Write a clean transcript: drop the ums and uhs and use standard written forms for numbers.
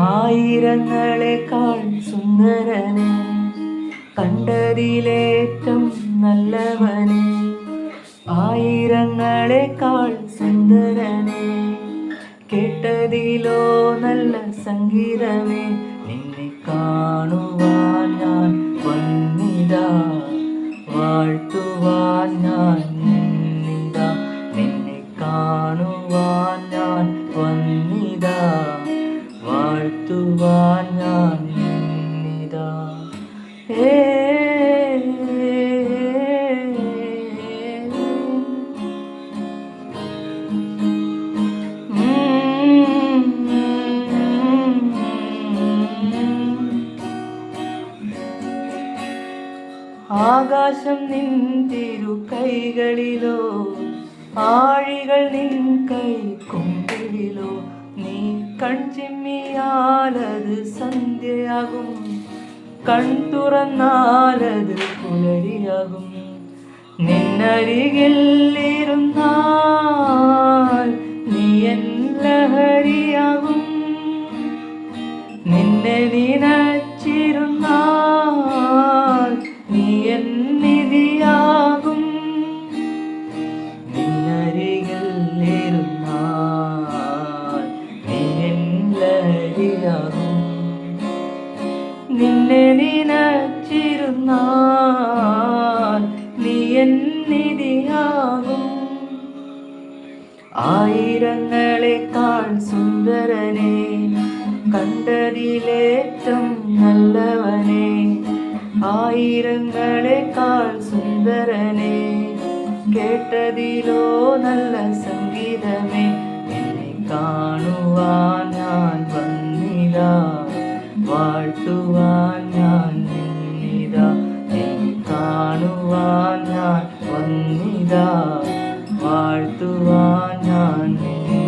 ആയിരങ്ങളെക്കാൾ സുന്ദരനെ, കണ്ടതിലേറ്റം നല്ലവനെ. ആയിരങ്ങളെക്കാൾ സുന്ദരനെ, കേട്ടതിലോ നല്ല സംഗീതമേ. നിന്നെ കാണുവാൻ ഞാൻ വന്നിതാ, വാഴ്ത്തുവാൻ ഞാൻ നിന്നിതാ. നിന്നെ കാണുവാൻ ഞാൻ വന്നിതാ, വാഴ്ത്തുവാൻ ഞാൻ നിന്നിതാ. ആകാശം നിൻ തിരു കൈകളിലോ, ആഴികൾ നിൻ കൈ കൊമ്പിലോ. നീ കൺചിമ്മിയാലത് സന്ധ്യയാകും, കൺ തുറന്നാലത് പുലരിയാകും. നിന്നരികിൽ ഇരുന്നാൽ നീ എൻ ലഹരിയാകും, നിന്നെ നിനച്ചിരുന്നാൽ നീ എൻ നിധിയാകും. നിന്നരികിൽ ഇരുന്നാൽ നീ എൻ ലഹരിയാകും, നിന്നെ നിനച്ചിരുന്നാൽ നീ എൻ നിധിയാകും. ആയിരങ്ങളെക്കാൾ സുന്ദരനെ, കണ്ടതിലേറ്റം നല്ലവനെ. ആയിരങ്ങളെക്കാൾ സുന്ദരനെ, കേട്ടതിലോ നല്ല സംഗീതമേ. നിന്നെ കാണുവാൻ ഞാൻ വന്നിതാ, വാഴ്ത്തുവാൻ ഞാൻ നിന്നിതാ. നിന്നെ കാണുവാൻ ഞാൻ വന്നിതാ, വാഴ്ത്തുവാൻ ഞാൻ നിന്നിതാ.